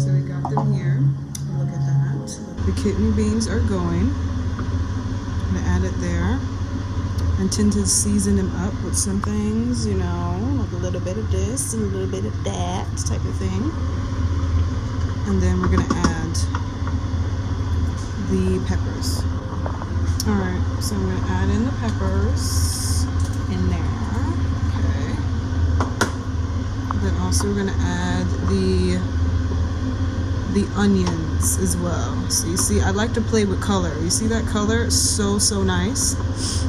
So we got them here. Look at that. The kidney beans are going. I'm gonna add it there. I tend to season them up with some things, you know, like a little bit of this and a little bit of that type of thing. And then we're gonna add the peppers. All right, so I'm gonna add in the peppers in there. Okay. Then also we're gonna add the onions as well. So you see, I like to play with color. You see that color? It's so nice. So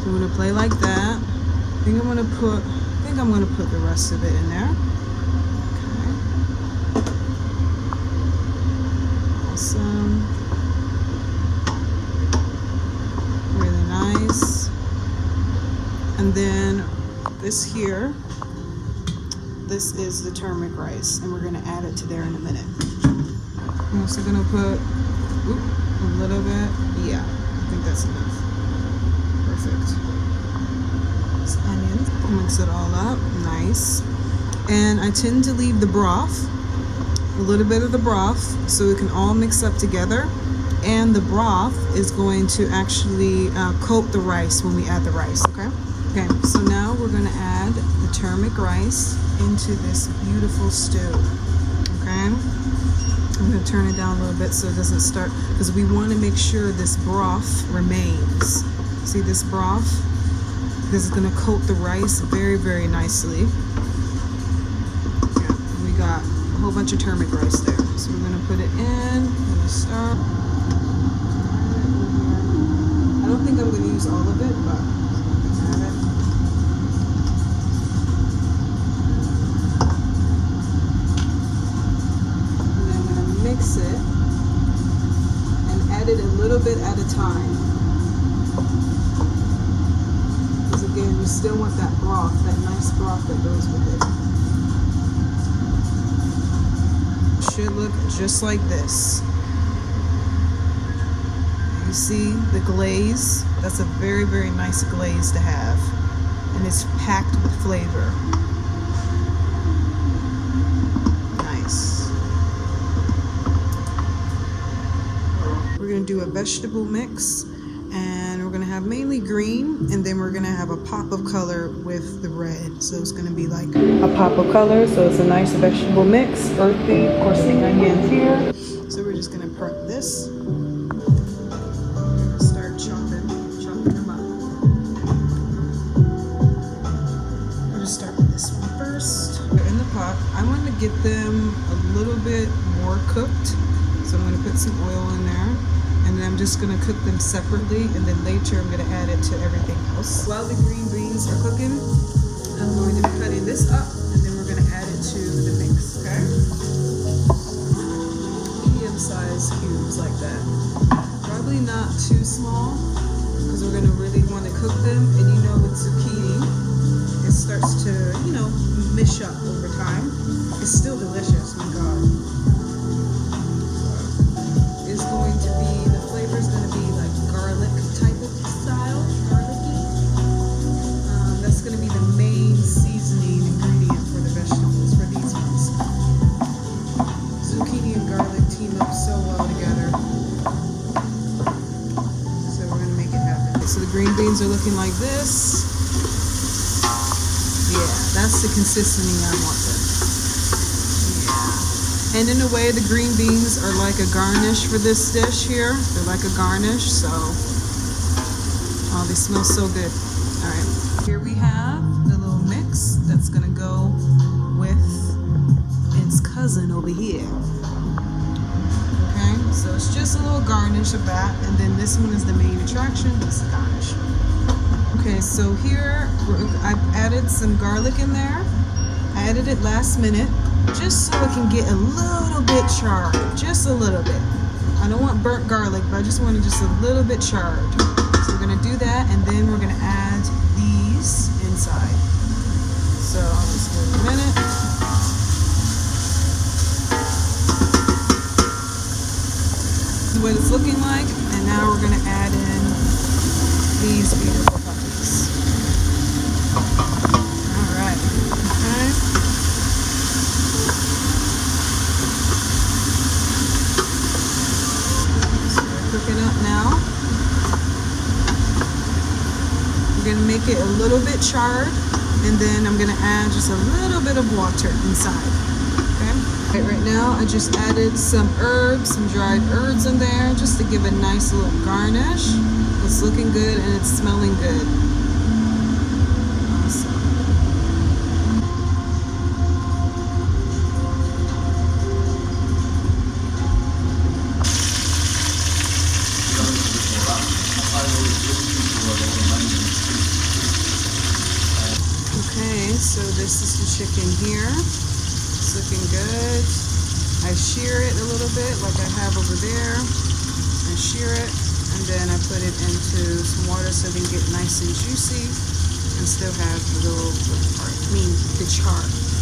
I'm gonna play like that. I think I'm gonna put the rest of it in there. Okay. Awesome. Really nice. And then this here, this is the turmeric rice, and we're gonna add it to there in a minute. I'm also gonna put a little bit. Yeah, I think that's enough. Perfect. This onion, mix it all up, nice. And I tend to leave the broth, a little bit of the broth, so it can all mix up together. And the broth is going to actually coat the rice when we add the rice, okay? Okay, so now we're gonna add the turmeric rice into this beautiful stew, okay? I'm gonna turn it down a little bit so it doesn't start, because we wanna make sure this broth remains. See this broth? This is gonna coat the rice very nicely. Yeah, we got a whole bunch of turmeric rice there. So we're gonna put it in, we're gonna start. I don't think I'm gonna use all of it, but add it. And then I'm gonna mix it and add it a little bit at a time. Because again, you still want that broth, that nice broth that goes with it. Should look just like this. You see the glaze? That's a very nice glaze to have. And it's packed with flavor. Nice. We're gonna do a vegetable mix, and we're gonna have mainly green, and then we're gonna have a pop of color with the red. So it's gonna be like a pop of color, so it's a nice vegetable mix, earthy, of course the onions here. So we're just gonna prep this. I want to get them a little bit more cooked, so I'm going to put some oil in there, and then I'm just going to cook them separately, and then later I'm going to add it to everything else. While the green beans are cooking, I'm going to be cutting this up, and then we're going to add it to the mix, okay? Medium-sized cubes like that. Probably not too small, because we're going to really want to cook them, and you know with zucchini, it starts to, you know, mish up over time. It's still delicious, my God. It's going to be, the flavor is going to be like garlic type of style, garlicky. That's going to be the main seasoning ingredient for the vegetables, for these ones. Zucchini and garlic team up so well together. So we're going to make it happen. So the green beans are looking like this. Yeah, that's the consistency I want them. Yeah. And in a way, the green beans are like a garnish for this dish here. They're like a garnish, so oh, they smell so good. All right, here we have the little mix that's gonna go with its cousin over here. Okay, so it's just a little garnish of that, and then this one is the main attraction. This is the garnish. Okay, so here I've added some garlic in there. I added it last minute just so it can get a little bit charred, just a little bit. I don't want burnt garlic, but I just want it just a little bit charred. So we're gonna do that, and then we're gonna add these inside. So I'll just give it a minute. This is what it's looking like, and now we're gonna add in these beautiful puppies. All right. Okay. up now. I'm gonna make it a little bit charred, and then I'm gonna add just a little bit of water inside. Okay. Right now, I just added some herbs, some dried herbs in there, just to give a nice little garnish. It's looking good and it's smelling good. Awesome. Okay, so this is the chicken here. It's looking good. I shear it a little bit like I have over there. I shear it, and then I put it into some water so it can get nice and juicy and still have the little part, the char.